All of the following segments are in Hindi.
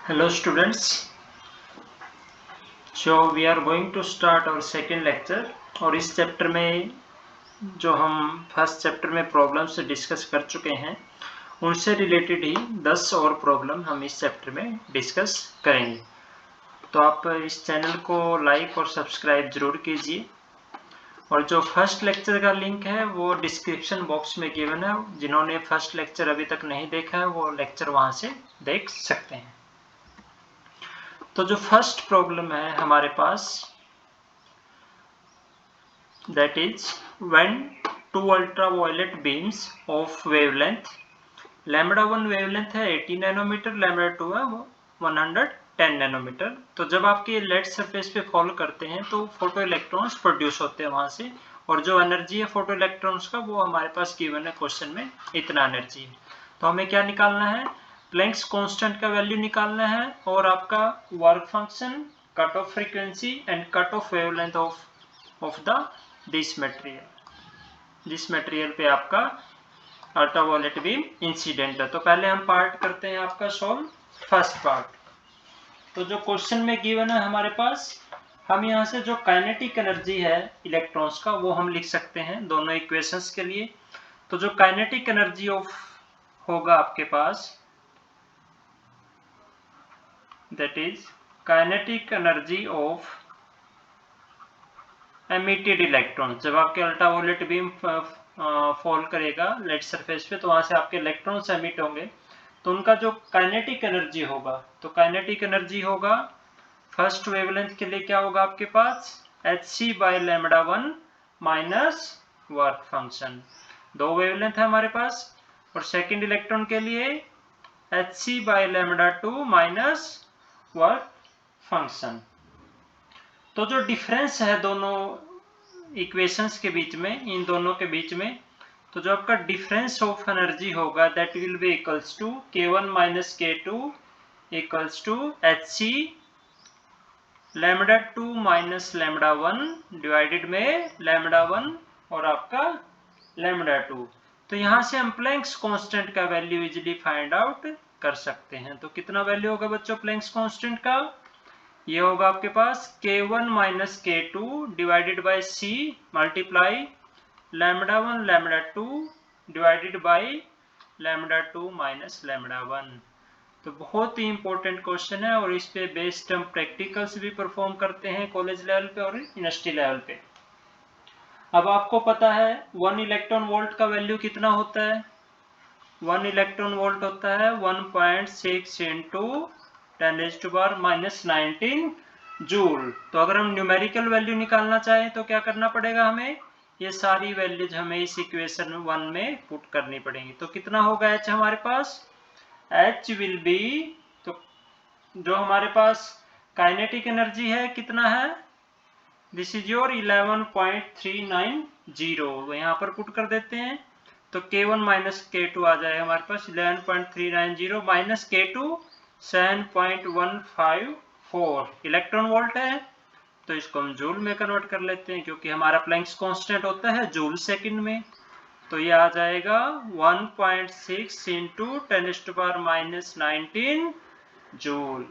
Hello students, so we are going to start our second lecture और इस चैप्टर में जो हम फर्स्ट चैप्टर में प्रॉब्लम्स डिस्कस कर चुके हैं उनसे रिलेटेड ही 10 और प्रॉब्लम हम इस चैप्टर में डिस्कस करेंगे। तो आप इस चैनल को लाइक और सब्सक्राइब जरूर कीजिए और जो फर्स्ट लेक्चर का लिंक है वो डिस्क्रिप्शन बॉक्स में गिवन है। जिन्होंने फर्स्ट लेक्चर अभी तक नहीं देखा है वो लेक्चर वहाँ से देख सकते हैं। तो जो फर्स्ट प्रॉब्लम है हमारे पास that is when two ultraviolet beams of wavelength lambda 1 wavelength है 80 नैनोमीटर, lambda 2 है वो 110 नैनोमीटर। तो जब आपके लेड सरफेस पे फॉल करते हैं तो फोटो इलेक्ट्रॉन्स प्रोड्यूस होते हैं वहां से, और जो एनर्जी है फोटो इलेक्ट्रॉन्स का वो हमारे पास गिवन है क्वेश्चन में, इतना एनर्जी है। तो हमें क्या निकालना है, प्लैंक्स कांस्टेंट का वैल्यू निकालना है और आपका work function, cut off frequency and cut off wavelength of the this material पे आपका अल्ट्रावायलेट बीम इंसिडेंट है। तो पहले हम पार्ट करते हैं आपका सॉल्व फर्स्ट पार्ट। तो जो क्वेश्चन में गिवन है हमारे पास, हम यहाँ से जो काइनेटिक एनर्जी है इलेक्ट्रॉन्स का वो हम लिख सकते हैं दोनों इक्वेशंस के लिए। तो जो काइनेटिक एनर्जी ऑफ होगा आपके पास, that is kinetic energy of emitted electron. जब आपके अल्ट्रावायलेट बीम फॉल करेगा लेड सरफेस पे तो वहां से आपके इलेक्ट्रॉन्स एमिट होंगे, तो उनका जो काइनेटिक एनर्जी होगा, तो काइनेटिक एनर्जी होगा फर्स्ट वेवलेंथ के लिए क्या होगा आपके पास, hc/λ1 माइनस वर्क फंक्शन। दो वेवलेंथ है हमारे पास, और सेकेंड इलेक्ट्रॉन के लिए hc/λ2 माइनस वर्क फंक्शन। तो जो डिफरेंस है दोनों इक्वेशंस के बीच में, इन दोनों के बीच में, तो जो आपका डिफरेंस ऑफ एनर्जी होगा that will be equals to k1 minus k2 equals to hc λ2 minus λ1 divided में λ1 और आपका λ2। तो यहां से हम प्लैंक्स कांस्टेंट का वैल्यू इजीली फाइंड आउट कर सकते हैं। तो कितना वैल्यू होगा बच्चों प्लैंक्स कांस्टेंट का, ये होगा आपके पास k1 minus k2 divided by c multiply λ1 λ2 divided by λ2 minus λ1। तो बहुत ही इंपॉर्टेंट क्वेश्चन है और इस पे बेस्ड हम प्रैक्टिकल्स भी परफॉर्म करते हैं कॉलेज लेवल पे और यूनिवर्सिटी लेवल पे। अब आपको पता है 1 इलेक्ट्रॉन वोल्ट का वैल्यू कितना होता है, 1 इलेक्ट्रॉन वोल्ट होता है 1.6 इंटू 10⁻⁻19 जूल। तो अगर हम न्यूमेरिकल वैल्यू निकालना चाहें तो क्या करना पड़ेगा, हमें ये सारी वैल्यूज हमें इस इक्वेशन 1 में पुट करनी पड़ेंगी। तो कितना होगा h हमारे पास, h विल बी, तो जो हमारे पास काइनेटिक एनर्जी है कितना है, दिस इज योर 11.390, यहाँ पर पुट कर देते हैं। तो k1 माइनस k2 आ जाएगा हमारे पास 11.390 माइनस k2 7.154 इलेक्ट्रॉन वोल्ट है। तो इसको हम जूल में कन्वर्ट कर लेते हैं क्योंकि हमारा प्लैंक्स कांस्टेंट होता है जूल सेकंड में। तो ये आ जाएगा 1.6 into 10⁻⁻19 joule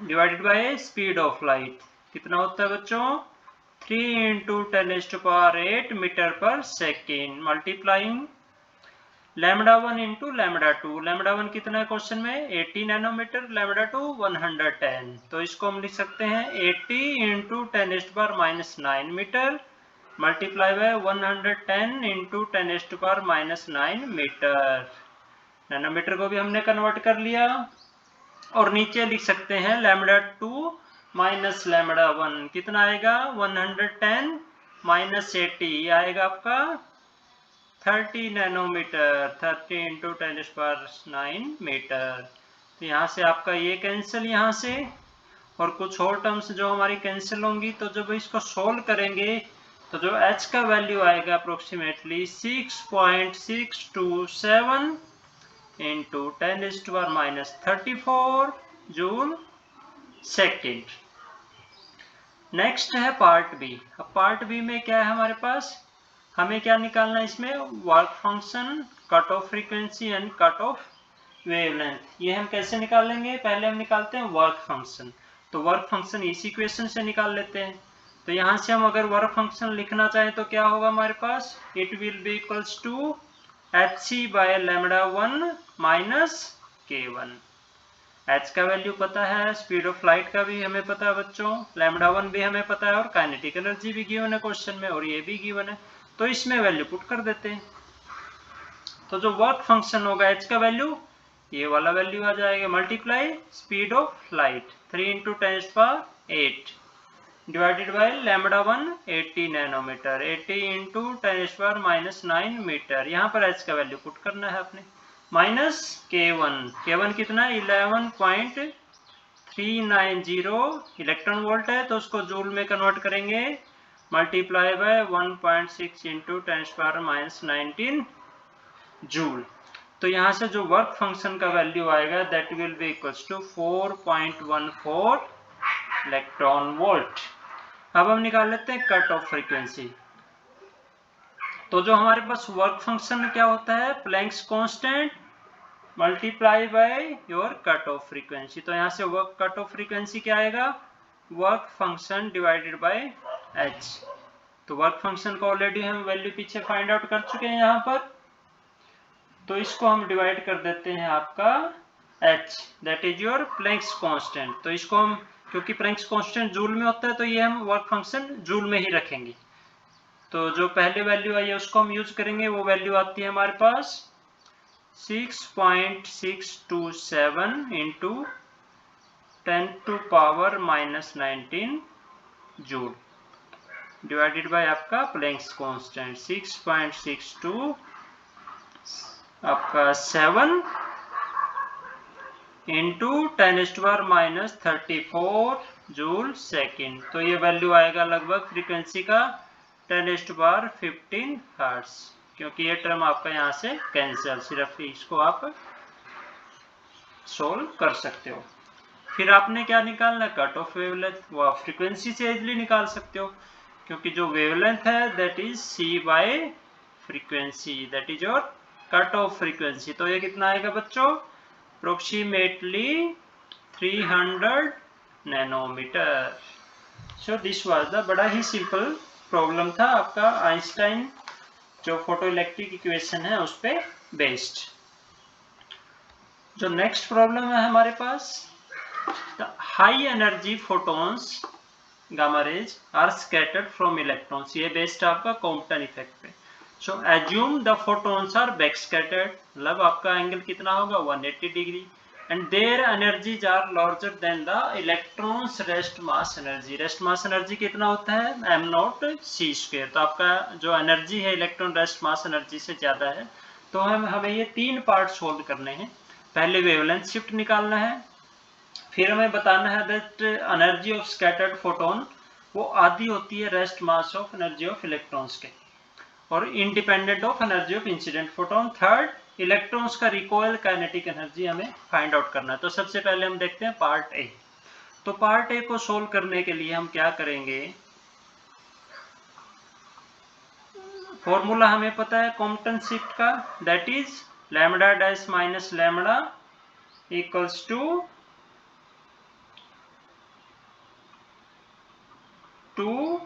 divided by speed of light. कितना होता है बच्चों, 3 इंटू 10⁸ मीटर पर सेकेंड मल्टीप्लाइंग λ1 इंटू λ2। λ1 कितना है क्वेश्चन में 80 नैनोमीटर, λ2 110। तो इसको हम लिख सकते हैं 80 into 10⁻⁻9 metre multiply by 110 into 10⁻⁻9 metre. Nanometre को भी हमने कन्वर्ट कर लिया और नीचे लिख सकते हैं λ2 माइनस λ1 कितना आएगा 110 माइनस 80 आएगा आपका 30 नैनोमीटर, 30 इंटू 10⁻9 मीटर। तो यहाँ से आपका ये कैंसिल यहाँ से, और कुछ और टर्म्स जो हमारी कैंसिल होंगी। तो जब इसको सोल्व करेंगे तो जो h का वैल्यू आएगा approximately 6.627 into 10⁻⁻34 joule second. Next है पार्ट बी। अब पार्ट बी में क्या है हमारे पास, हमें क्या निकालना है इसमें, work function, cut off frequency and cut off wavelength, ये हम कैसे निकाल लेंगे? पहले हम निकालते हैं वर्क फंक्शन। तो वर्क फंक्शन इस इक्वेशन से निकाल लेते हैं। तो यहाँ से हम अगर वर्क फंक्शन लिखना चाहें तो क्या होगा हमारे पास? It will be equals to hc by λ1 minus k1। h का वैल्यू पता है, स्पीड ऑफ लाइट का भी हमें पता है बच्चों, λ1 भी हमें पता है और काइनेटिक एनर्जी भी गिवन है क्वेश्चन में और ये भी गिवन है। तो इसमें वैल्यू पुट कर देते हैं। तो जो वर्क फंक्शन होगा h का वैल्यू ये वाला वैल्यू आ जाएगा, multiply speed of light 3 into 10⁸ divided by λ1 80 nanometre, 80 into 10⁻⁹ metre. यहाँ पर h का वैल्यू पुट करना है अपने, माइनस k1 कितना है? 11.390 इलेक्ट्रॉन वोल्ट है, तो उसको जूल में कन्वर्ट करेंगे, मल्टीप्लाई बाय 1.6 इंटू 10⁻⁹ जूल। तो यहाँ से जो वर्क फंक्शन का वैल्यू आएगा that will be equals to 4.14 electron volt. अब हम निकाल लेते हैं कट ऑफ फ्रीक्वेंसी। तो जो हमारे पास वर्क फंक्शन क्या होता है? Planck's constant multiply by your cut off frequency. तो यहाँ से वर्क कट ऑफ फ्रीक्वेंसी क्या आएगा? Work function divided by h। तो वर्क फंक्शन का ऑलरेडी हम वैल्यू पीछे फाइंड आउट कर चुके हैं यहाँ पर, तो इसको हम डिवाइड कर देते हैं आपका h, that is your planks constant. तो इसको हम, क्योंकि प्लैंक्स कांस्टेंट जूल में होता है तो ये हम वर्क फंक्शन जूल में ही रखेंगे। तो जो पहले वैल्यू आई है उसको हम यूज करेंगे, वो वैल्यू आती है हमारे पास 6.627 इंटू 10⁻⁻�19 जूल डिवाइडेड बाय आपका प्लैंक्स कांस्टेंट 6.62 आपका 7 इंटू 10⁻⁻34 जूल सेकेंड। तो ये वैल्यू आएगा लगभग फ्रीक्वेंसी का 10⁻15 हर्ट्ज, क्योंकि ये टर्म आपका यहाँ से कैंसिल, सिर्फ इसको आप सोल्व कर सकते हो। फिर आपने क्या निकालना? Cut off wavelength. वो आप फ्रीक्वेंसी से इजीली निकाल सकते हो, क्योंकि जो वेवलेंथ है that is c by frequency, that is your cut off frequency. तो ये कितना आएगा बच्चों? Approximately 300 nanometre. So this was the, बड़ा ही सिंपल प्रॉब्लम था आपका आइंस्टाइन जो फोटो इलेक्ट्रिक इक्वेशन है उस पे बेस्ड। जो नेक्स्ट प्रॉब्लम है हमारे पास, the high energy photons gamma rays are scattered from electrons. ये बेस्ड आपका कॉम्पटन इफेक्ट पे। So assume the photons are back scattered, मतलब आपका एंगल कितना होगा? 180 degree, and their energies are larger than the electrons rest mass energy. Rest mass energy कितना होता है? m0c²। तो आपका जो एनर्जी है इलेक्ट्रॉन रेस्ट मास एनर्जी से ज्यादा है। तो हमें ये तीन पार्ट सोल्व करने हैं। पहले वेवलेंथ शिफ्ट निकालना है, फिर हमें बताना है that energy of scattered photon वो आधी होती है rest mass of energy of electrons के, और independent of energy of incident photon. Third, electrons का रिकॉइल काइनेटिक एनर्जी हमें फाइंड आउट करना है। तो सबसे पहले हम देखते हैं पार्ट ए। तो पार्ट ए को सोल्व करने के लिए हम क्या करेंगे? फॉर्मूला हमें पता है कॉम्पटन शिफ्ट का, that is lambda dash minus lambda equals to 2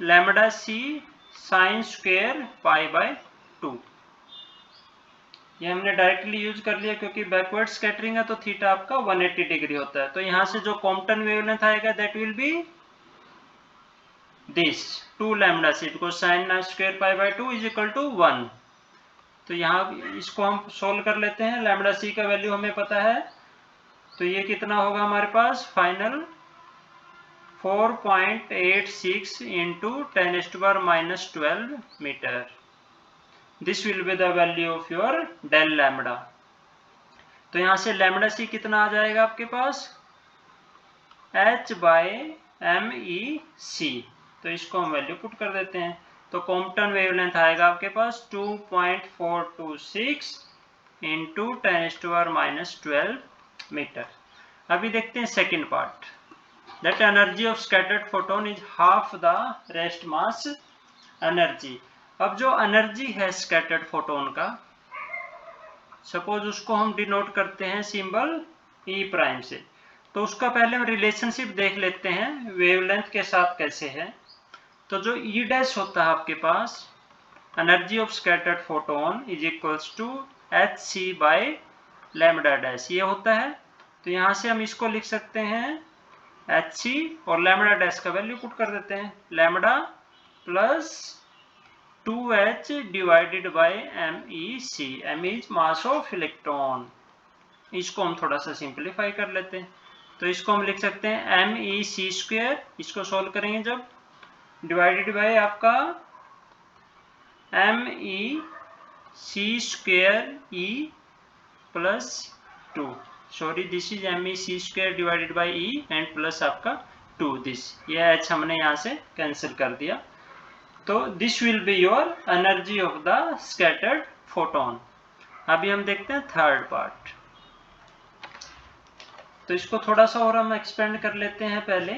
lambda c sine square pi by 2। ये हमने डायरेक्टली यूज कर लिया क्योंकि बैकवर्ड स्कैटरिंग है तो थीटा आपका 180 डिग्री होता है। तो यहाँ से जो कॉम्पटन वेवलेंथ आएगा that will be this 2 lambda c, because sine square pi by 2 is equal to 1। तो यहाँ इसको हम सोल्व कर लेते हैं। लैम्डा सी का वैल्यू हमें पता है, तो ये कितना होगा हमारे पास final? 4.86 into 10⁻⁻12 metre. This will be the value of your del lambda. तो यहाँ से लैम्डा सी कितना आ जाएगा आपके पास? h/m/e/c। तो इसको हम वैल्यू पुट कर देते हैं। तो कॉम्पटन वेवलेंथ आएगा आपके पास 2.426 इंटू 10⁻⁻12 मीटर। अभी देखते हैं second part, that energy of scattered photon is half the rest mass energy। अब जो एनर्जी है स्कैटर्ड फोटोन का, सपोज उसको हम डिनोट करते हैं सिंबल ई प्राइम से। तो उसका पहले हम रिलेशनशिप देख लेते हैं वेवलेंथ के साथ कैसे है। तो जो ई डैश होता है आपके पास, energy of scattered photon is equals to H C by lambda dash, ये होता है। तो यहाँ से हम इसको लिख सकते हैं एच सी और लैम्डा डैश का वैल्यू पुट कर देते हैं, lambda plus 2h divided by m e c, m is mass of electron. इसको हम थोड़ा सा सिंप्लीफाई कर लेते हैं। तो इसको हम लिख सकते हैं एम ई सी स्क्वेयर, इसको सोल्व करेंगे जब, डिवाइडेड बाय आपका m e c square e plus 2, sorry this is m e c square divided by e and plus आपका 2 दिस, ये एच हमने यहाँ से कैंसिल कर दिया। तो this will be your energy of the scattered photon. अभी हम देखते हैं थर्ड पार्ट। तो इसको थोड़ा सा और हम एक्सपेंड कर लेते हैं पहले।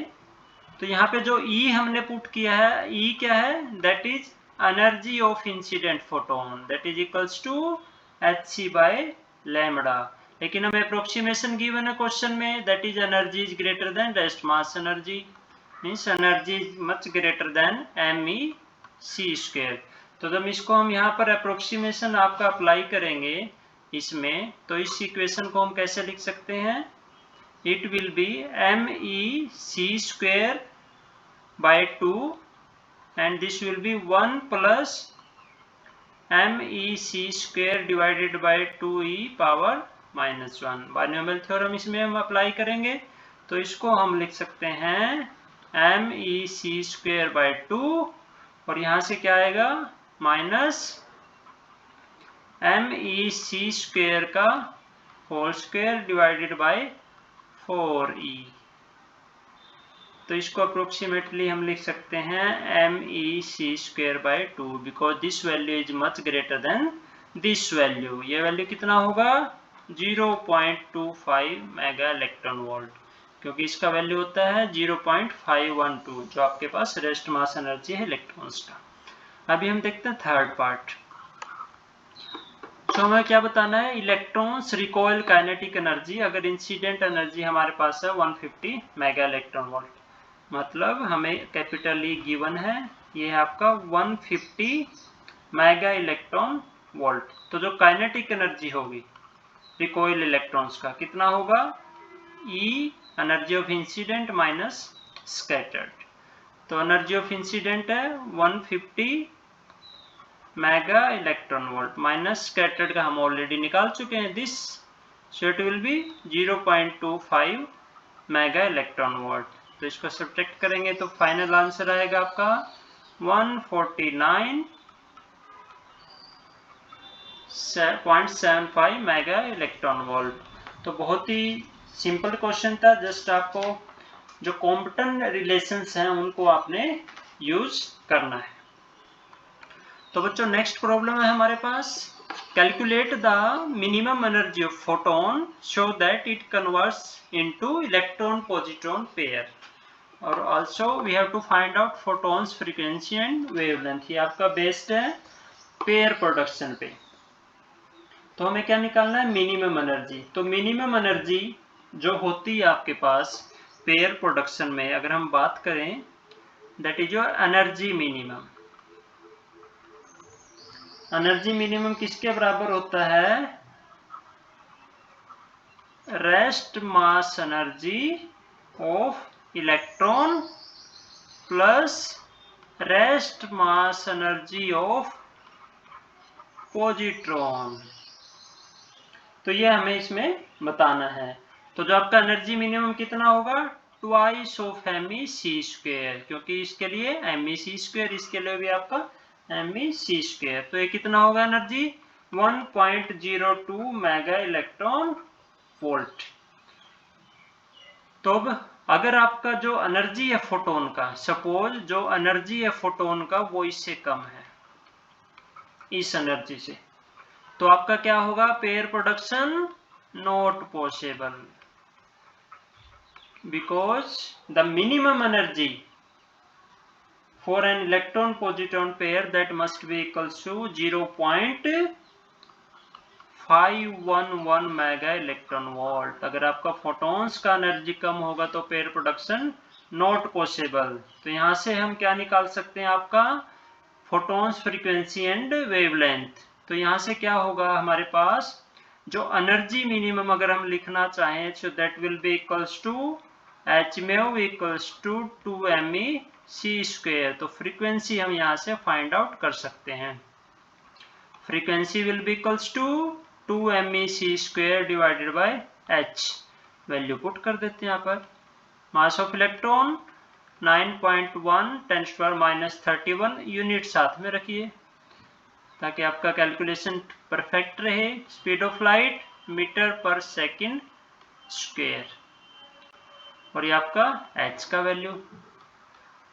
तो यहाँ पे जो E हमने पुट किया है, E क्या है, that is energy of incident photon, that is equals to H c by lambda. लेकिन हमें अप्रोक्सीमेशन गिवन है क्वेश्चन में, that is energy is greater than rest mass energy, means energy is much greater than m e c square. तो जब इसको हम यहाँ पर अप्रोक्सीमेशन आपका अप्लाई करेंगे इसमें, तो इस इक्वेशन को हम कैसे लिख सकते हैं, it will be MEC square by 2 and this will be 1 plus MEC square divided by 2e power minus 1। Binomial theorem इसमें हम अप्लाई करेंगे, तो इसको हम लिख सकते हैं MEC square by 2 और यहाँ से क्या आएगा माइनस MEC square का whole square divided by 4e। तो इसको अप्रोक्सीमेटली हम लिख सकते हैं MEC square by 2 because this value is much greater than this value. ये वैल्यू कितना होगा 0.25 मेगा इलेक्ट्रॉन वोल्ट, क्योंकि इसका वैल्यू होता है 0.512 जो आपके पास रेस्ट मास एनर्जी है इलेक्ट्रॉन्स का। अभी हम देखते हैं थर्ड पार्ट। तो हमें क्या बताना है, इलेक्ट्रॉन्स रिकॉइल काइनेटिक एनर्जी। अगर इंसिडेंट एनर्जी हमारे पास है 150 मेगा इलेक्ट्रॉन वोल्ट, मतलब हमें कैपिटल ई गिवन है, ये है आपका 150 मेगा इलेक्ट्रॉन वोल्ट। तो जो काइनेटिक एनर्जी होगी रिकॉइल इलेक्ट्रॉन्स का कितना होगा, ई energy of incident minus scattered. तो एनर्जी ऑफ इंसिडेंट है 150 mega electron volt minus scattered का हम ऑलरेडी निकाल चुके हैं this, so it will B 0.25 mega electron volt. तो इसको सब्ट्रैक्ट करेंगे तो फाइनल आंसर आएगा आपका 149.75 मेगा इलेक्ट्रॉन वोल्ट। तो बहुत ही सिंपल क्वेश्चन था, जस्ट आपको जो कॉम्पटन रिलेशंस हैं उनको आपने यूज करना है। तो बच्चों नेक्स्ट प्रॉब्लम है हमारे पास, calculate the minimum energy of photon show that it converts into electron positron pair, और also we have to find out photons frequency and wavelength. ये आपका बेस्ड है पेयर प्रोडक्शन पे। तो हमें क्या निकालना है, मिनिमम एनर्जी। तो मिनिमम एनर्जी जो होती है आपके पास पेयर प्रोडक्शन में, अगर हम बात करें, that is your energy minimum. Energy minimum किसके बराबर होता है, rest mass energy of electron plus rest mass energy of positron. तो ये हमें इसमें बताना है। तो जो आपका एनर्जी मिनिमम कितना होगा, twice of m e c square, क्योंकि इसके लिए एम ई सी स्क्वेयर, इसके लिए भी आपका एम ई सी स्क्वेयर। तो ये कितना होगा एनर्जी 1.02 मेगा इलेक्ट्रॉन वोल्ट। तो अब अगर आपका जो एनर्जी है फोटोन का, सपोज जो एनर्जी है फोटोन का वो इससे कम है इस एनर्जी से, तो आपका क्या होगा, pair production not possible because the minimum energy for an electron positron pair that must be equals to 0.5 511 mega electron volt. अगर आपका फोटॉन्स का एनर्जी कम होगा तो पेयर प्रोडक्शन नॉट पॉसिबल। तो यहाँ से हम क्या निकाल सकते हैं, आपका फोटॉन्स फ्रीक्वेंसी एंड वेवलेंथ। तो यहाँ से क्या होगा हमारे पास, जो एनर्जी मिनिमम अगर हम लिखना चाहें तो that will be equals to hmev equals to 2me/c²। तो फ्रीक्वेंसी हम यहाँ से फाइंड आउट कर सकते हैं। Frequency will be equals to 2me/c² divided by h। Value put कर देते हैं यहाँ पर। मास ऑफ इलेक्ट्रॉन 9.1 10⁻³ यूनिट साथ में रखिए ताकि आपका कैलकुलेशन परफेक्ट रहे। स्पीड ऑफ लाइट मीटर पर सेकंड स्क्वायर, और ये आपका h का वैल्यू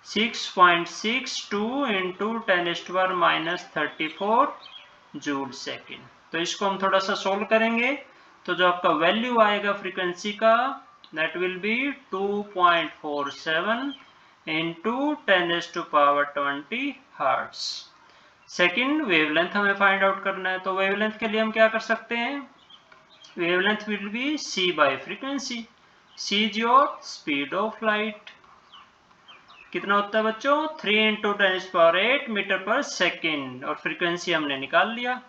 6.62 इंटू 10⁻³ जूल सेकेंड। तो इसको हम थोड़ा सा सोल्व करेंगे तो जो आपका वैल्यू आएगा फ्रीक्वेंसी का that will B 2.47 into 10⁻20 hertz. Second wavelength हमें फाइंड आउट करना है। तो वेवलेंथ के लिए हम क्या कर सकते हैं, wavelength will be c by frequency. c is your speed of light. कितना होता है बच्चों, 3 × 10⁸ मीटर पर सेकेंड, और फ्रीक्वेंसी हमने निकाल लिया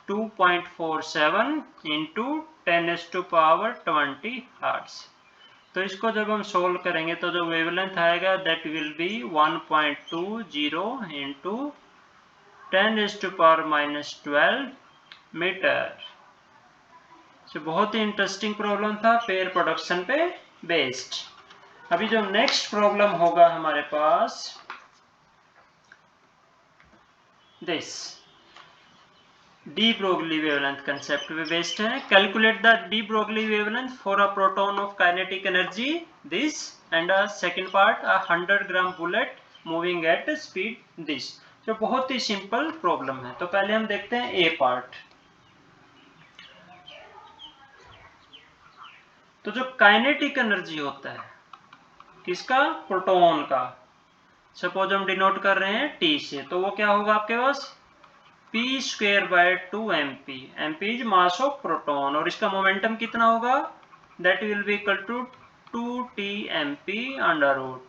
2.47 इंटू 10⁻20 हर्ट्ज। तो इसको जब हम सोल्व करेंगे तो जो वेवलेंथ आएगा that will be 1.20 into 10⁻12 metre. बहुत ही इंटरेस्टिंग प्रॉब्लम था, पेयर प्रोडक्शन पे बेस्ड। अभी जो नेक्स्ट प्रॉब्लम होगा हमारे पास this de Broglie wavelength concept पे बेस्ड है। Calculate the de Broglie wavelength for a proton of kinetic energy this and a second part a 100 gram bullet moving at speed this. जो बहुत ही सिंपल प्रॉब्लम है। तो पहले हम देखते हैं ए पार्ट। तो जो काइनेटिक एनर्जी होता है किसका, प्रोटॉन का, सपोज हम डिनोट कर रहे हैं T से, तो वो क्या होगा आपके पास p²/2mp। mp is mass of proton, और इसका मोमेंटम कितना होगा that will be equal to 2Tmp√।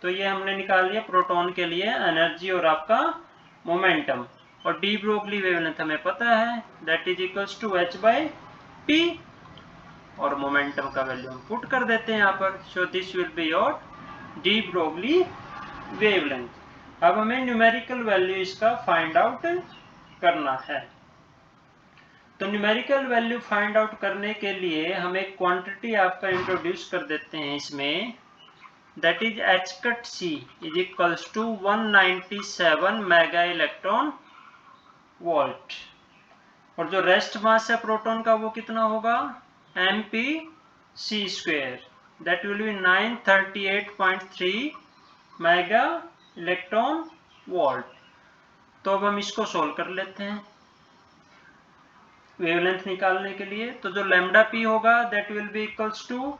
तो ये हमने निकाल लिया प्रोटॉन के लिए एनर्जी और आपका मोमेंटम। और डी ब्रोगली वेवलेंथ हमें पता है that is equals to h/p, और मोमेंटम का वैल्यू हम पुट कर देते हैं यहाँ पर। सो this will be your D Broglie wavelength. अब हमें न्यूमेरिकल वैल्यू इसका फाइंड आउट करना है। तो न्यूमेरिकल वैल्यू फाइंड आउट करने के लिए हम एक क्वांटिटी आपका इंट्रोड्यूस कर देते हैं इसमें, that is h⁻c is equals to 197 mega electron volt. और जो रेस्ट मास है प्रोटॉन का वो कितना होगा mp/c², that will B 938.3 mega electron volt. तो अब हम इसको सोल्व कर लेते हैं वेवलेंथ निकालने के लिए। तो जो लैम्डा पी होगा that will be equals to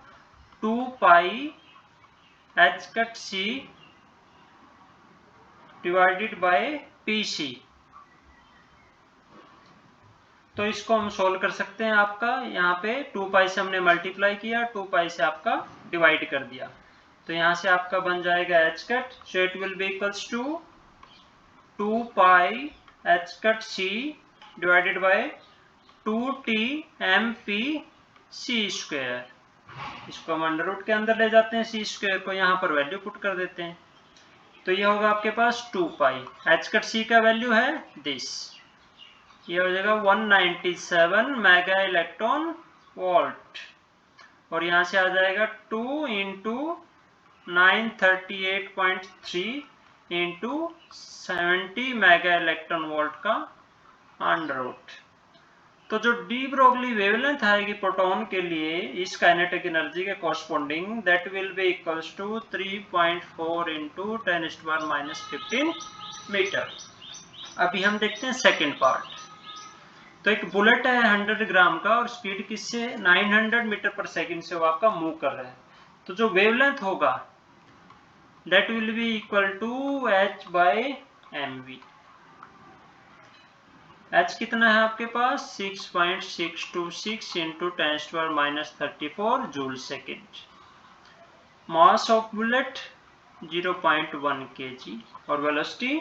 2πh⁻c divided by pc। तो इसको हम सोल्व कर सकते हैं। आपका यहाँ पे 2π से हमने मल्टीप्लाई किया, 2π से आपका डिवाइड कर दिया, तो यहाँ से आपका बन जाएगा h⁻। So it will be equals to 2πh⁻c divided by 2Tmp/c²। इसको हम अंडर रूट के अंदर ले जाते हैं, c² को यहाँ पर वैल्यू पुट कर देते हैं। तो ये होगा आपके पास 2π, h⁻c का वैल्यू है दिस, ये हो जाएगा 197 मेगा इलेक्ट्रॉन वोल्ट, और यहाँ से आ जाएगा 2 into 938.3 into 70 mega electron volt का अंडर रूट। तो जो डी ब्रोगली वेवलेंथ आएगी प्रोटॉन के लिए इस काइनेटिक एनर्जी के corresponding that will be equals to 3.4 into 10⁻15 metre. अभी हम देखते हैं सेकेंड पार्ट। तो एक बुलेट है 100 ग्राम का, और स्पीड किससे 900 मीटर पर सेकेंड से वो आपका मूव कर रहा है। तो जो वेवलेंथ होगा that will be equal to h/mv। h कितना है आपके पास 6.626 into 10⁻⁻34 joule second. Mass of bullet 0.1 kg और वेलोसिटी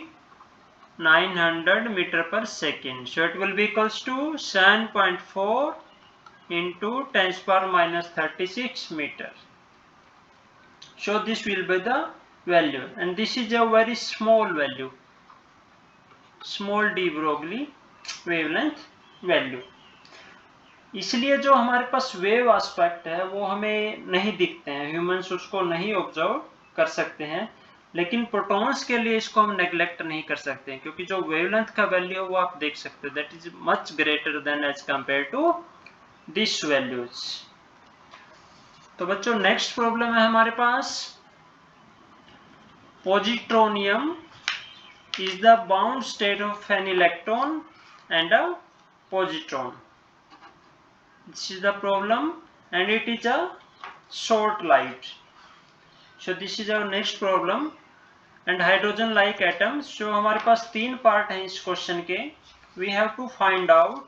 900 मीटर पर second. So it will be equals to 7.4 into 10⁻�36 meter. So this will be the value, and this is a very small value, small de Broglie wavelength value. इसलिए जो हमारे पास वेव एस्पेक्ट है वो हमें नहीं दिखते हैं, ह्यूमंस उसको नहीं ऑब्जर्व कर सकते हैं, लेकिन प्रोटॉन्स के लिए इसको हम नेग्लेक्ट नहीं कर सकते हैं, क्योंकि जो वेवलेंथ का वैल्यू है वो आप देख सकते हो, that is much greater than as compare to this values. तो बच्चों नेक्स्ट प्रॉब्लम है हमारे पास, positronium is the bound state of an electron and a positron. This is the problem, and it is a short light. So this is our next problem. And hydrogen like atoms. So हमारे पास तीन पार्ट हैं इस क्वेश्चन के. We have to find out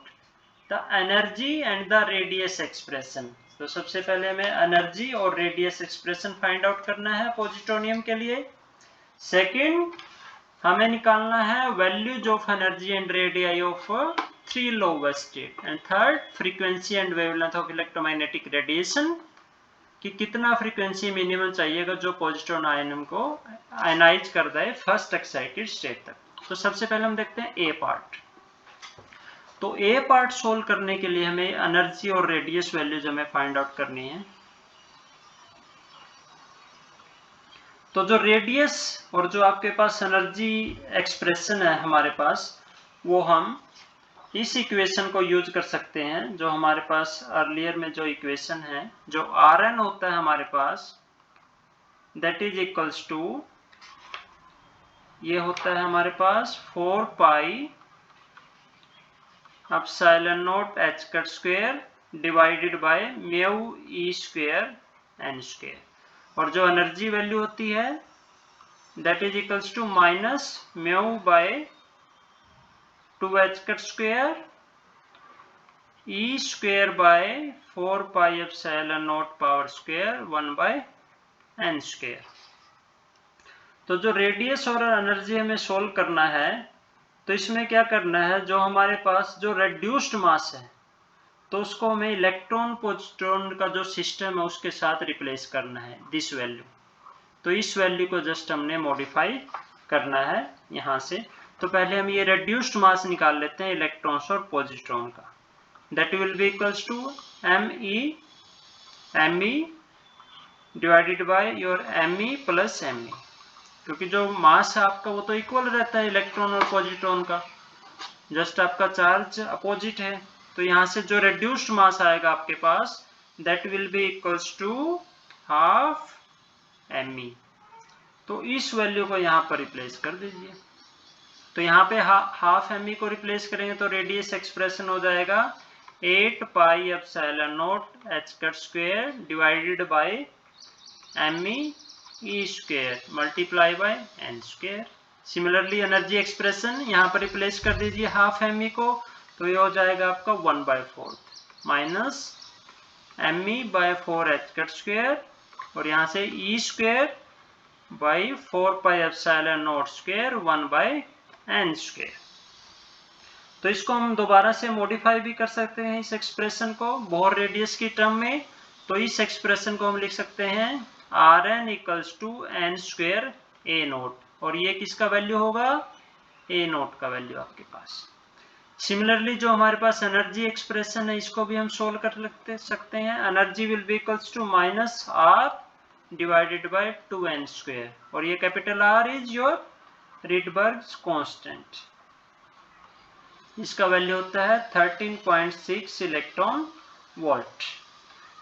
the energy and the radius expression. तो सबसे पहले हमें एनर्जी और रेडियस एक्सप्रेशन फाइंड आउट करना है पॉजिट्रोनियम के लिए. सेकेंड, हमें निकालना है values of energy and radii of three lowest state. And third, frequency and wavelength of electromagnetic radiation, कि कितना फ्रीक्वेंसी मिनिमम चाहिएगा जो पॉजिट्रॉन आयन को आयनाइज कर दे फर्स्ट एक्साइटेड स्टेट तक. तो सबसे पहले हम देखते हैं ए पार्ट. तो ए पार्ट सोल्व करने के लिए हमें एनर्जी और रेडियस वैल्यूज हमें फाइंड आउट करनी है. तो जो रेडियस और जो आपके पास एनर्जी एक्सप्रेशन है हमारे पास, वो हम इस इक्वेशन को यूज कर सकते हैं जो हमारे पास अर्लियर में जो इक्वेशन है, जो Rn होता है हमारे पास, दैट इज इक्वल्स टू, ये होता है हमारे पास 4 pi epsilon naught h cut square divided by mu e square n square. और जो एनर्जी वैल्यू होती है that is equals to minus mu by 2h cut square e square by 4 pi epsilon naught power square 1 by n square. तो जो रेडियस और एनर्जी हमें सोल्व करना है, तो इसमें क्या करना है, जो हमारे पास जो रेड्यूस्ड मास है तो उसको हमें इलेक्ट्रॉन पॉजिट्रॉन का जो सिस्टम है उसके साथ रिप्लेस करना है दिस वैल्यू. तो इस वैल्यू को जस्ट हमने मॉडिफाई करना है यहाँ से. तो पहले हम ये रेड्यूस्ड मास निकाल लेते हैं इलेक्ट्रॉन्स और पॉजिट्रॉन का. That will be equals to me divided by your me plus me, क्योंकि जो मास है आपका वो तो इक्वल रहता है इलेक्ट्रॉन और पॉजिट्रॉन का, जस्ट आपका चार्ज अपोजिट है. तो यहाँ से जो रेड्यूस्ड मास आएगा आपके पास that will be equals to half me. तो इस वैल्यू को यहाँ पर रिप्लेस कर दीजिए. तो यहाँ पे हाफ me को रिप्लेस करेंगे तो रेडियस एक्सप्रेशन हो जाएगा 8 पाई epsilon naught h cut square divided bye me e square multiply by n square. Similarly energy expression यहाँ पर रिप्लेस कर दीजिए हाफ me को, तो ये हो जाएगा आपका 1/4 minus me by 4h cut square और यहाँ से e square by 4 pi epsilon naught square 1 by n square. तो इसको हम दोबारा से मॉडिफाई भी कर सकते हैं इस एक्सप्रेशन को बोर रेडियस की टर्म में. तो इस एक्सप्रेशन को हम लिख सकते हैं Rn equals to n square a naught, और ये किसका वैल्यू होगा, a नोट का वैल्यू आपके पास. सिमिलरली जो हमारे पास एनर्जी एक्सप्रेशन है इसको भी हम सोल्व कर सकते हैं. Energy will be equals to minus r divided by 2n square, और ये capital R is your Rydberg's constant. इसका वैल्यू होता है 13.6 इलेक्ट्रॉन वोल्ट.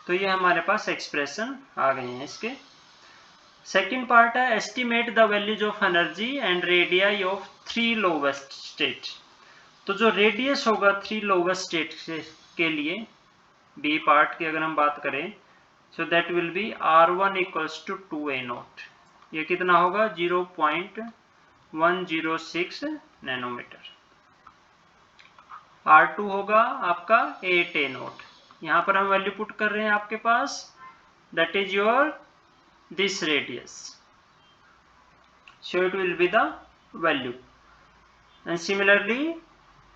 तो ये हमारे पास एक्सप्रेशन आ गए हैं इसके. सेकेंड पार्ट है estimate the values of energy and radii of three lowest state. तो जो रेडियस होगा थ्री लोवेस्ट स्टेट के लिए, बी पार्ट की अगर हम बात करें, so that will be R1 equals to 2a naught. ये कितना होगा 0.106 नैनोमीटर. R2 होगा आपका 8a0। यहाँ पर हम वैल्यू पुट कर रहे हैं आपके पास, that is your this radius, so it will be the value, and similarly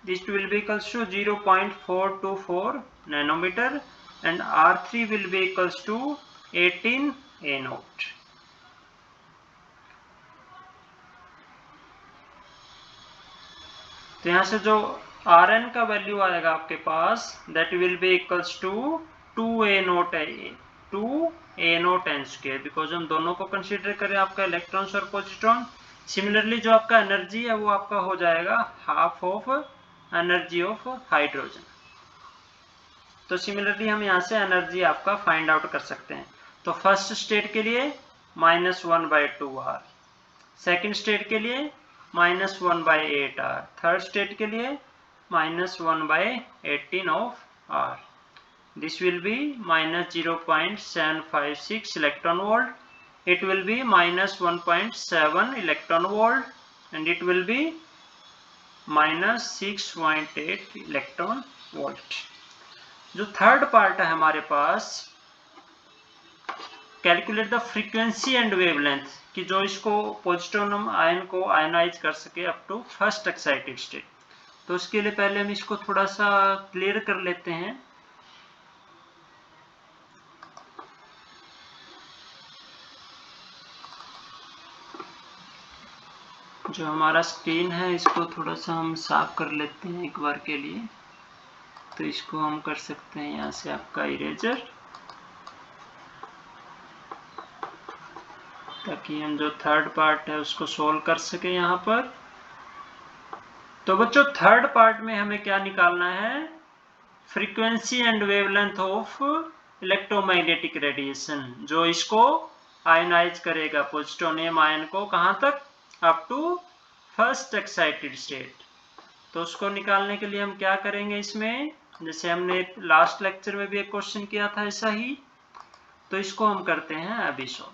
this will be equals to 0.424 nanometer and R3 will be equals to 18a0। तो यहाँ से जो Rn का वैल्यू आएगा आपके पास, that will be equals to 2a0 n square, because हम दोनों को कंसीडर करें आपका इलेक्ट्रॉन्स और पॉजिट्रॉन। सिमिलरली जो आपका एनर्जी है वो आपका हो जाएगा half of energy of hydrogen. तो सिमिलरली हम यहाँ से एनर्जी आपका फाइंड आउट कर सकते हैं। तो फर्स्ट स्टेट के लिए -1/2r, सेकेंड स्टेट के लिए -1/8r, थर्ड स्टेट के लिए -1/18 of r। This will be -0.756 electron volt. It will be -1.7 electron volt, and it will be -6.8 electron volt। जो थर्ड पार्ट है हमारे पास, calculate the frequency and wavelength, कि जो इसको पॉजिट्रॉन आयन को आयनाइज कर सके up to first excited state. तो उसके लिए पहले हम इसको थोड़ा सा क्लियर कर लेते हैं। जो हमारा स्क्रीन है इसको थोड़ा सा हम साफ कर लेते हैं एक बार के लिए। तो इसको हम कर सकते हैं यहाँ से आपका इरेजर, ताकि हम जो थर्ड पार्ट है उसको सोल्व कर सके यहाँ पर। तो बच्चों थर्ड पार्ट में हमें क्या निकालना है, frequency and wavelength of electromagnetic radiation, जो इसको आयनाइज करेगा पॉजिट्रोनियम आयन को, कहाँ तक, up to first excited state. तो उसको निकालने के लिए हम क्या करेंगे इसमें, जैसे हमने लास्ट लेक्चर में भी एक क्वेश्चन किया था ऐसा ही, तो इसको हम करते हैं अभी सॉल्व।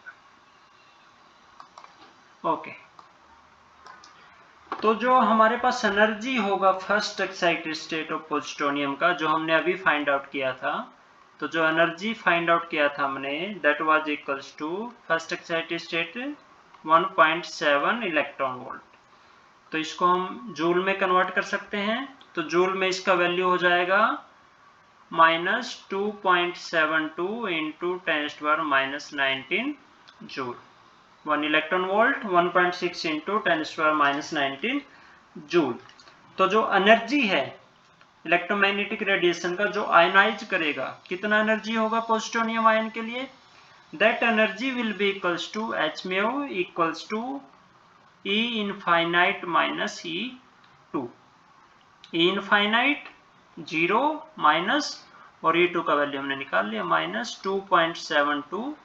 ओके, तो जो हमारे पास एनर्जी होगा first excited state of positronium का, जो हमने अभी फाइंड आउट किया था, तो जो एनर्जी फाइंड आउट किया था हमने, that was equals to first excited state 1.7 electron volt. तो इसको हम जूल में कन्वर्ट कर सकते हैं। तो जूल में इसका वैल्यू हो जाएगा -2.72 into 10⁻⁻19 joule. 1 electron volt 1.6 into 10⁻⁻19 joule. तो जो एनर्जी है इलेक्ट्रोमैग्नेटिक रेडिएशन का, जो आयनाइज करेगा, कितना एनर्जी होगा पॉजिट्रोनियम आयन के लिए, that energy will be equals to h mu equals to E infinite minus E2। E infinite 0 minus, और E2 का वैल्यू हमने निकाल लिया -2.72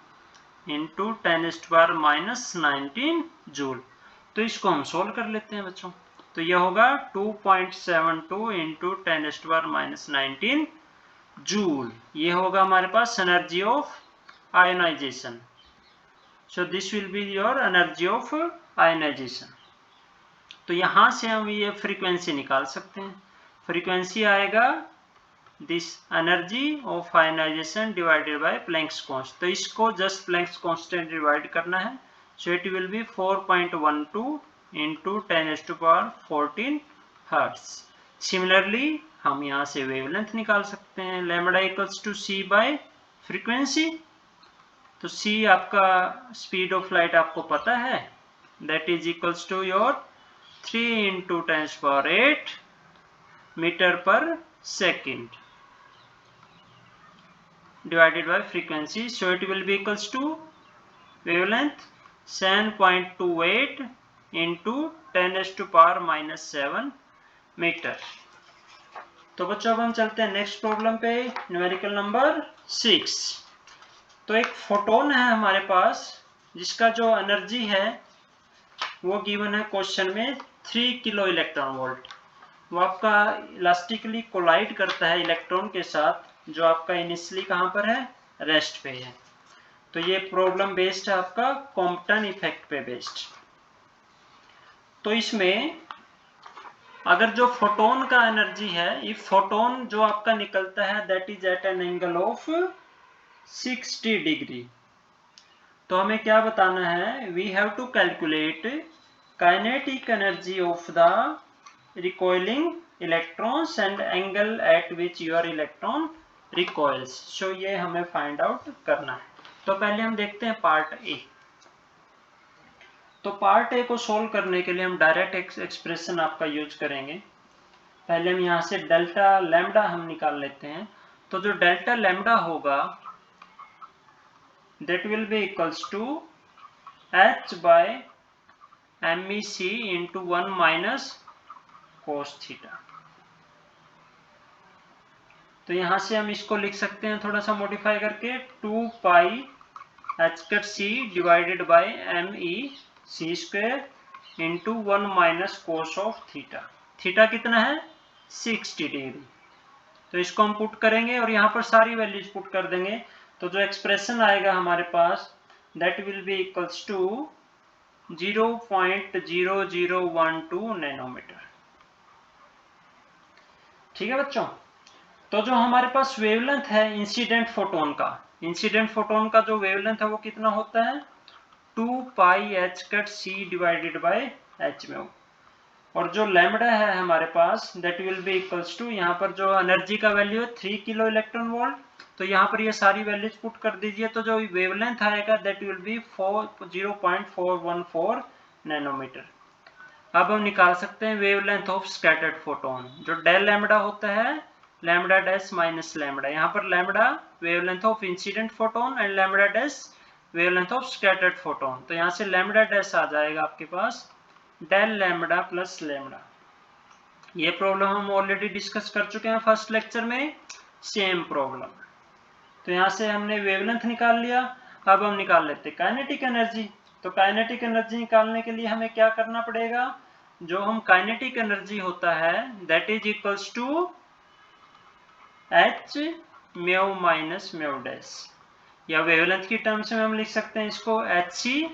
इंटू 10⁻⁻19 जूल। तो इसको हम सोल्व कर लेते हैं बच्चों। तो यह होगा 2.72 इंटू 10⁻⁻19 जूल। ये होगा हमारे पास energy of ionisation. So this will be your energy of ionisation. तो यहां से हम ये फ्रीक्वेंसी निकाल सकते हैं। फ्रीक्वेंसी आएगा this energy of ionization divided by Planck's constant. तो इसको जस्ट प्लैंक्स कांस्टेंट डिवाइड करना है। So it will be 4.12 into 10⁻14 hertz. Similarly हम यहाँ से वेवलेंथ निकाल सकते हैं, lambda equals to c by frequency. तो c आपका स्पीड ऑफ लाइट आपको पता है, that is equals to your 3 into 10⁸ metre पर second divided by frequency. So it will be equals to wavelength 7.28 into 10⁻⁻7 metre. तो बच्चों अब हम चलते हैं नेक्स्ट प्रॉब्लम पे, न्यूमेरिकल नंबर 6। तो एक फोटोन है हमारे पास, जिसका जो एनर्जी है वो गिवन है क्वेश्चन में 3 किलो इलेक्ट्रॉन वोल्ट। वो आपका इलास्टिकली कोलाइड करता है इलेक्ट्रॉन के साथ, जो आपका इनिशियली कहां पर है, रेस्ट पे है। तो ये प्रॉब्लम बेस्ड है आपका कॉम्पटन इफेक्ट पे बेस्ड। तो इसमें अगर जो फोटोन का एनर्जी है, ये फोटोन जो आपका निकलता है that is at an angle of 60 degree, तो हमें क्या बताना है, we have to calculate kinetic energy of the recoiling electrons and angle at which your electron recoils. So ये हमें फाइंड आउट करना है। तो पहले हम देखते हैं पार्ट ए। तो पार्ट ए को सोल्व करने के लिए हम डायरेक्ट एक्सप्रेशन आपका यूज करेंगे। पहले हम यहाँ से डेल्टा लैम्डा हम निकाल लेते हैं। तो जो डेल्टा लैम्डा होगा that will be equals to h by MEC into 1 minus cos theta। तो यहाँ से हम इसको लिख सकते हैं थोड़ा सा मॉडिफाई करके 2 pi h cut c divided bye MEC square into 1 minus cos of theta. Theta कितना है 60 डिग्री। तो इसको हम पुट करेंगे और यहाँ पर सारी वैल्यूज पुट कर देंगे। तो जो एक्सप्रेशन आएगा हमारे पास that will be equals to 0.0012 nanometre. ठीक है बच्चों। तो जो हमारे पास वेवलेंथ है इंसिडेंट फोटोन का जो वेवलेंथ है वो कितना होता है 2 pi h cut c divided by h mu. और जो लैम्डा है हमारे पास that will be equals to, यहाँ पर जो एनर्जी का वैल्यू है 3 किलो इलेक्ट्रॉन वोल्ट। तो यहाँ पर ये सारी वैल्यूज पुट कर दीजिए। तो जो वेवलेंथ आएगा दैट विल बी 0.414 नैनोमीटर। अब हम निकाल सकते हैं वेवलेंथ ऑफ स्कैटर्ड फोटोन। जो डेल लैम्डा होता है लैम्डा डैश माइनस लैम्डा, यहाँ पर lambda wavelength of incident photon and lambda dash wavelength of scattered photon. तो यहाँ से लैम्डा डैश आ जाएगा आपके पास डेल लैम्डा प्लस लैम्डा। ये प्रॉब्लम हम ऑलरेडी डिस्कस कर चुके हैं फर्स्ट लेक्चर में, सेम प्रॉब्लम। तो यहाँ से हमने वेवलेंथ निकाल लिया। अब हम निकाल लेते हैं काइनेटिक एनर्जी। तो काइनेटिक एनर्जी निकालने के लिए हमें क्या करना पड़ेगा, जो हम काइनेटिक एनर्जी होता है that is equals to h mu minus mu dash, या वेवलेंथ की टर्म्स में हम लिख सकते हैं इसको hc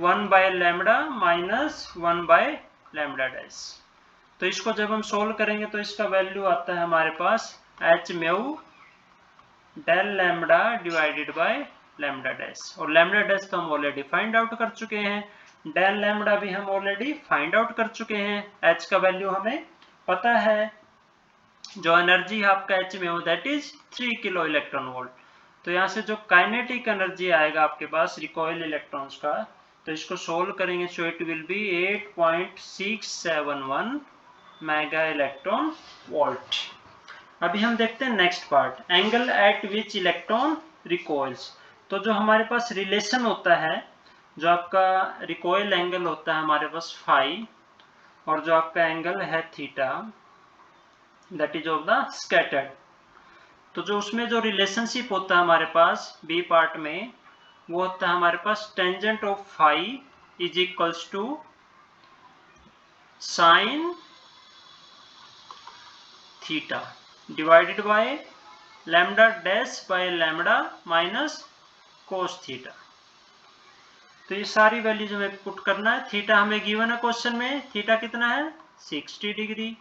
1 by lambda minus 1 by lambda dash. तो इसको जब हम सोल्व करेंगे तो इसका वैल्यू आता है हमारे पास h mu del lambda divided by lambda dash. और लैम्डा डैश तो हम ऑलरेडी फाइंड आउट कर चुके हैं, डेल लैम्डा भी हम ऑलरेडी फाइंड आउट कर चुके हैं। h का वैल्यू हमें पता है, जो एनर्जी है आपका h में हो that is 3 kilo electron volt. तो यहाँ से जो काइनेटिक एनर्जी आएगा आपके पास रिकॉइल इलेक्ट्रॉन्स का, तो इसको सोल्व करेंगे so it will be 8.671 mega electron volt. अभी हम देखते हैं next part, angle at which electron recoils. तो जो हमारे पास रिलेशन होता है, जो आपका रिकॉइल एंगल होता है हमारे पास फाई, और जो आपका एंगल है theta that is of the scattered. तो जो उसमें जो रिलेशनशिप होता है हमारे पास बी पार्ट में, वो होता है हमारे पास tangent of phi is equals to sine theta divided by lambda dash by lambda minus cos theta. तो ये सारी वैल्यूज हमें पुट करना है। थीटा हमें गिवन है क्वेश्चन में, थीटा कितना है 60 डिग्री।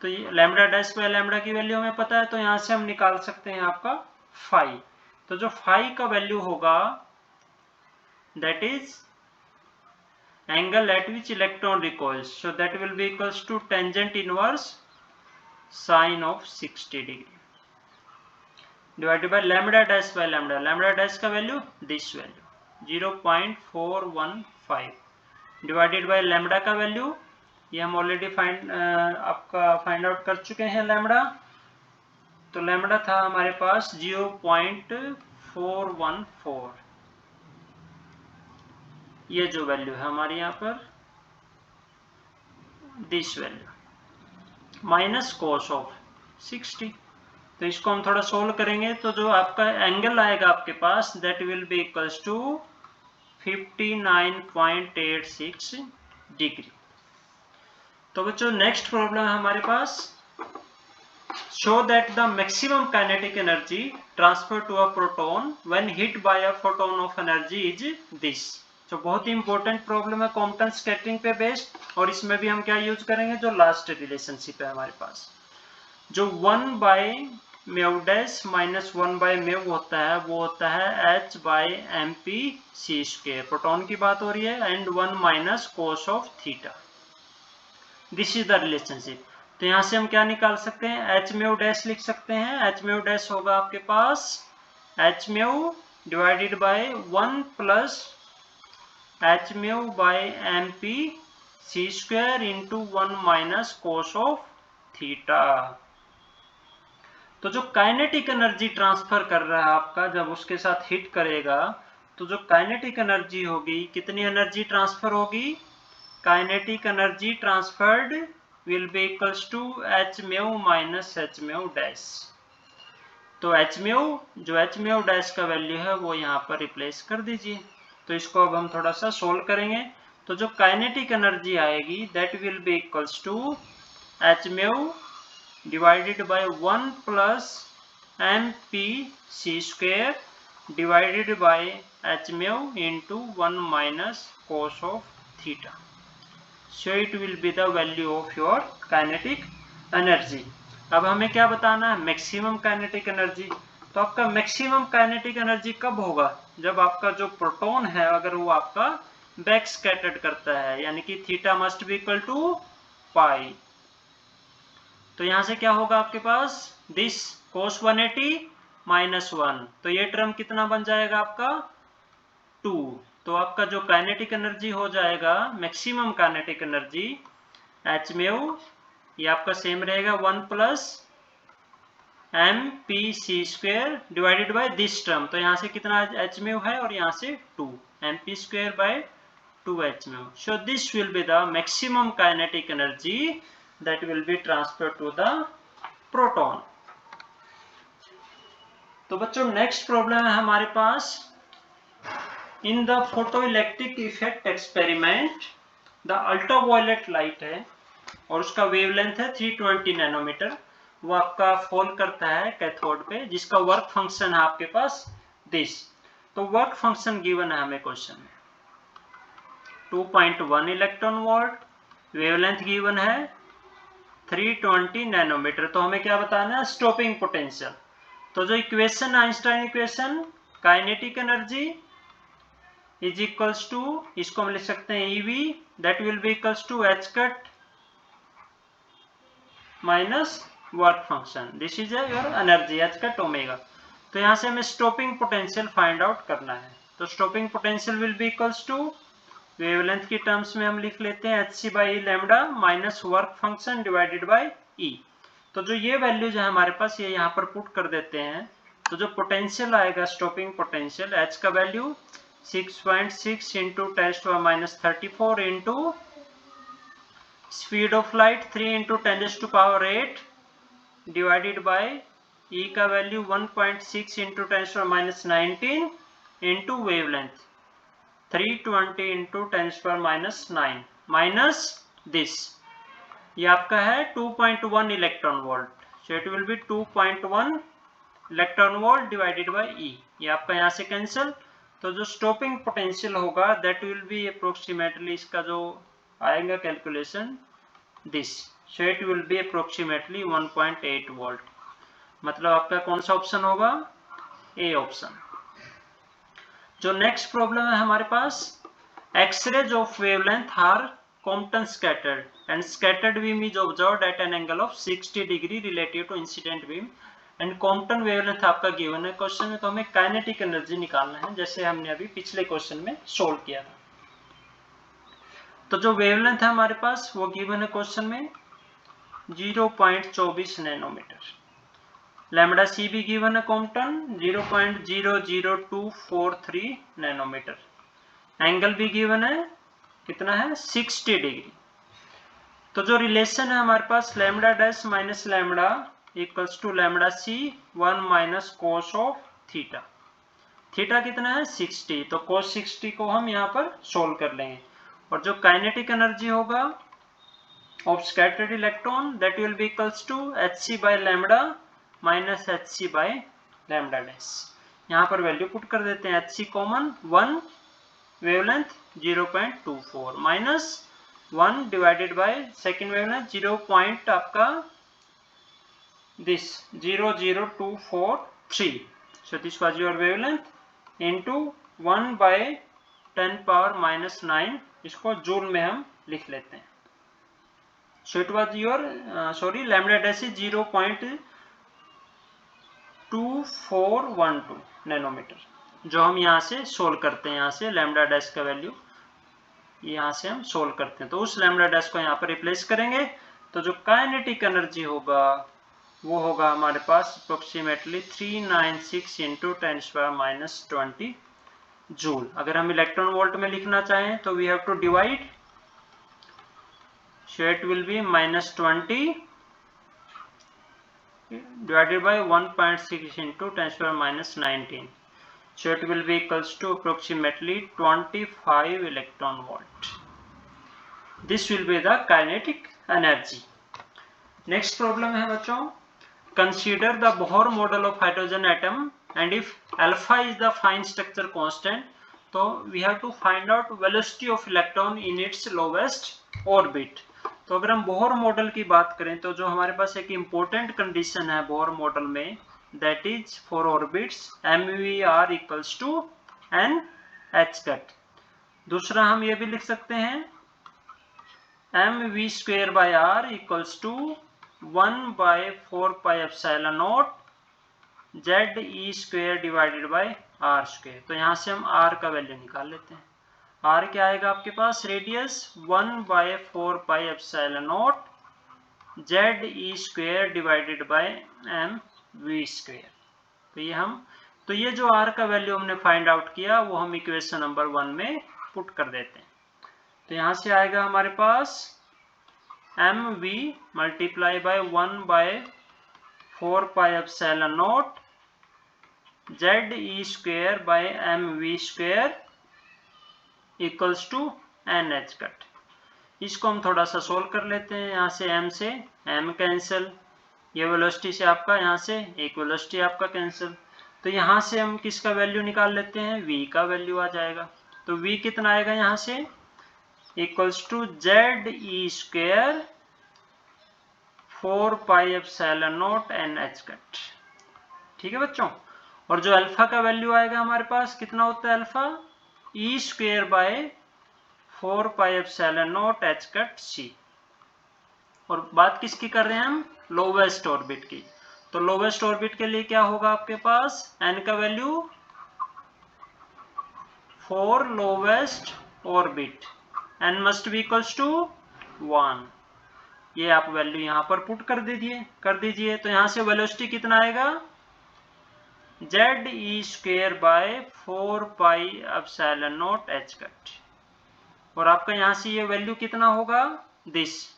तो ये लैम्डा डैश बाय लैम्डा की वैल्यू हमें पता है, तो यहाँ से हम निकाल सकते हैं आपका फाई। तो जो फाई का वैल्यू होगा that is angle at which electron recoils, so that will be equals to tangent inverse sine of 60 degree divided by lambda dash by lambda. Lambda dash का value this value 0.415 divided by lambda का वैल्यू, ये हम ऑलरेडी आपका फाइंड आउट कर चुके हैं लैम्डा। तो लैम्डा था हमारे पास 0.414, ये जो वैल्यू है हमारे यहाँ पर this value minus cos of 60। तो इसको हम थोड़ा सोल्व करेंगे तो जो आपका एंगल आएगा आपके पास that will be equals to 59.86 degree. तो बच्चों नेक्स्ट प्रॉब्लम है हमारे पास, show that the maximum kinetic energy transfer to a proton when hit by a photon of energy is this. तो बहुत ही इंपॉर्टेंट प्रॉब्लम है कॉम्पटन स्कैटरिंग पे बेस्ड, और इसमें भी हम क्या यूज करेंगे, जो लास्ट रिलेशनशिप है हमारे पास, जो 1 by mu dash minus 1 by mu होता है, वो होता है h by M P C square, proton की बात हो रही है, and 1 minus cos of theta, this is the relationship. तो यहां से हम क्या निकाल सकते हैं, एच म्यू डैश लिख सकते हैं, एच म्यू डैश होगा आपके पास H mu divided by 1 plus H mu by M P C square into 1 minus cos of theta. तो जो काइनेटिक एनर्जी ट्रांसफर कर रहा है आपका, जब उसके साथ हिट करेगा तो जो काइनेटिक एनर्जी होगी, कितनी एनर्जी ट्रांसफर होगी, kinetic energy transferred will be equals to h mu minus h mu dash. तो एच म्यू, जो एच म्यू डैश का वैल्यू है वो यहाँ पर रिप्लेस कर दीजिए। तो इसको अब हम थोड़ा सा सोल्व करेंगे। तो जो काइनेटिक एनर्जी आएगी that will be equals to h mu divided by 1 plus m P C square divided by h mu into 1 minus cos of theta. So it will be the value of your kinetic energy। अब हमें क्या बताना है, मैक्सिमम काइनेटिक एनर्जी। तो आपका मैक्सिमम काइनेटिक एनर्जी कब होगा, जब आपका जो प्रोटॉन है अगर वो आपका बैक स्कैटर्ड करता है, यानी कि theta must be equal to pi. तो यहां से क्या होगा आपके पास, दिस cos 180 माइनस 1, तो ये टर्म कितना बन जाएगा आपका 2। तो आपका जो काइनेटिक एनर्जी हो जाएगा, maximum kinetic energy h mu, ये आपका सेम रहेगा 1 plus m P C square divided by this term. तो यहाँ से कितना एच म्यू है और यहाँ से 2 M P square by 2 H mu. So this will be the maximum kinetic energy that will be transferred to the proton. तो बच्चों नेक्स्ट प्रॉब्लम है हमारे पास, in the photoelectric effect experiment the ultraviolet light है और उसका वेवलेंथ है 320 नैनोमीटर, वो आपका फॉल करता है कैथोड पे, जिसका वर्क फंक्शन है आपके पास दिस। तो वर्क फंक्शन गिवन है हमें क्वेश्चन में 2.1 इलेक्ट्रॉन वोल्ट, वेवलेंथ गिवन है 320 नैनोमीटर। तो हमें क्या बताना है, स्टॉपिंग पोटेंशियल। तो जो equation Einstein equation, kinetic energy is equals to, इसको हम लिख सकते हैं EV that will be equals to h cut minus work function, this is your energy h cut omega. तो यहां से हमें स्टॉपिंग पोटेंशियल फाइंड आउट करना है। तो stopping potential will be equals to, wavelength की टर्म्स में हम लिख लेते हैं hc by lambda minus work function divided by e। तो जो ये वैल्यूज है हमारे पास, ये यहाँ पर पुट कर देते हैं। तो जो पोटेंशियल आएगा स्टॉपिंग पोटेंशियल, h का value 6.6 into 10⁻34 into speed of light 3 into 10⁸ divided bye E का value 1.6 into 10⁻19 into wavelength 320 into 10⁻9 minus this, ये आपका है 2.1 electron volt. So it will B 2.1 electron volt divided by E, ये आपका यहाँ से कैंसिल। तो जो स्टॉपिंग पोटेंशियल होगा दैट विल बी अप्रोक्सीमेटली, इसका जो आएगा calculation this, so it will be approximately 1.8 volt. मतलब आपका कौन सा ऑप्शन होगा, ए ऑप्शन। जो नेक्स्ट प्रॉब्लम है हमारे पास, X rays of wavelength are Compton scattered and scattered beam is observed at an angle of 60 degree relative to incident beam and Compton wavelength आपका गिवन है क्वेश्चन में। तो हमें काइनेटिक एनर्जी निकालना है, जैसे हमने अभी पिछले क्वेश्चन में सोल्व किया था। तो जो वेवलेंथ है हमारे पास वो गिवन है क्वेश्चन में 0.24 नैनोमीटर, लैम्डा सी भी गिवन है कॉम्पटन 0.00243 नैनोमीटर, एंगल भी गिवन है कितना है 60 डिग्री। तो जो रिलेशन है हमारे पास lambda dash minus lambda equals to lambda C 1 minus cos of theta, theta कितना है 60, तो कोस 60 को हम यहाँ पर सोल्व कर लेंगे। और जो काइनेटिक एनर्जी होगा of scattered electron that will be equals to hc by lambda minus hc by lambda dash. यहाँ पर वैल्यू पुट कर देते हैं, hc common 1, wavelength 0.24 minus 1 divided by second wavelength 0. आपका this 0.0243. So this was your wavelength into 1 by 10 power minus 9. इसको जूल में हम लिख लेते हैं. So it was your lambda dash is 0.2412 nanometre, जो हम यहाँ से सोल्व करते हैं. यहाँ से लैम्डा डैश का वैल्यू यहाँ से हम सोल्व करते हैं, तो उस लैम्डा डैश को यहाँ पर रिप्लेस करेंगे. तो जो काइनेटिक एनर्जी होगा वो होगा हमारे पास अप्रोक्सीमेटली 396 इंटू 10⁻⁻20 जूल. अगर हम इलेक्ट्रॉन वोल्ट में लिखना चाहें तो we have to divide, so it will be -20 divided by 1.6 into 10⁻⁻19. So it will be equals to approximately 25 electron volt. This will be the kinetic energy. Next problem है बच्चों, consider the Bohr model of hydrogen atom and if alpha is the fine structure constant, so we have to find out velocity of electron in its lowest orbit. तो अगर हम बोहर मॉडल की बात करें तो जो हमारे पास एक इम्पोर्टेंट कंडीशन है बोहर मॉडल में, that is for orbits mvr equals to n/h. दूसरा हम ये भी लिख सकते हैं mv²/r equals to 1/4πε0 ze² divided by r². तो यहाँ से हम r का वैल्यू निकाल लेते हैं. r क्या आएगा आपके पास, radius 1/4πε0 ze² divided by mv². तो ये जो r का वैल्यू हमने फाइंड आउट किया वो हम इक्वेशन नंबर 1 में पुट कर देते हैं. तो यहाँ से आएगा हमारे पास mv multiply by 1/4πε0 ze² by mv² equals to n/h. इसको हम थोड़ा सा सोल्व कर लेते हैं. यहाँ से m से m कैंसिल, ये वेलोसिटी से आपका यहाँ से एक वेलोसिटी आपका कैंसिल. तो यहाँ से हम किसका वैल्यू निकाल लेते हैं, v का वैल्यू आ जाएगा. तो v कितना आएगा यहाँ से, इक्वल्स टू ze² 4πε0 n/h. ठीक है बच्चों. और जो अल्फा का वैल्यू आएगा हमारे पास कितना होता है अल्फा, e² बाय 4πε0 h/c. और बात किसकी कर रहे हैं हम, लोवेस्ट ऑर्बिट की. तो लोवेस्ट ऑर्बिट के लिए क्या होगा आपके पास, n का value for lowest orbit n must be equals to 1. ये आप वैल्यू यहाँ पर पुट कर दीजिए. तो यहाँ से वेलोसिटी कितना आएगा, ze² बाय 4πε0 h/. और आपका यहाँ से ये वैल्यू कितना होगा, दिस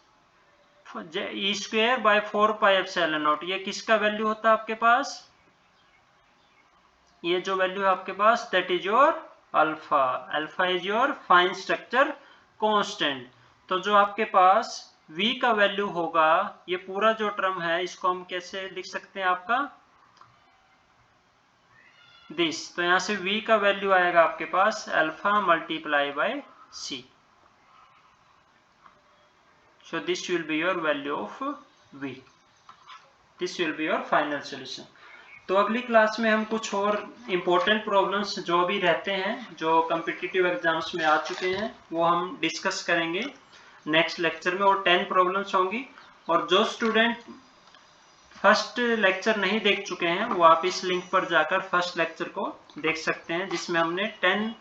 e² बाय 4πε0. ये किसका वैल्यू होता है आपके पास, ये जो वैल्यू है आपके पास that is your alpha. Alpha is your fine structure constant. तो जो आपके पास v का वैल्यू होगा, ये पूरा जो टर्म है इसको हम कैसे लिख सकते हैं आपका दिस. तो यहाँ से v का वैल्यू आएगा आपके पास alpha multiply by c. So this will be your value of v. This will be your final solution. तो अगली क्लास में हम कुछ और इम्पोर्टेंट प्रॉब्लम्स जो भी रहते हैं, जो कम्पिटिटिव एग्जाम्स में आ चुके हैं, वो हम डिस्कस करेंगे नेक्स्ट लेक्चर में. और 10 प्रॉब्लम्स होंगी. और जो स्टूडेंट फर्स्ट लेक्चर नहीं देख चुके हैं वो आप इस लिंक पर जाकर फर्स्ट लेक्चर को देख सकते हैं, जिसमें हमने 10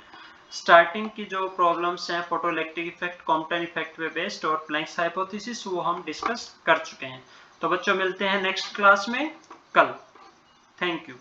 स्टार्टिंग की जो प्रॉब्लम्स हैं फोटोइलेक्ट्रिक इफेक्ट, कॉम्पटन इफेक्ट पे बेस्ड और प्लैंक्स हाइपोथेसिस, वो हम डिस्कस कर चुके हैं. तो बच्चों मिलते हैं नेक्स्ट क्लास में कल. Thank you.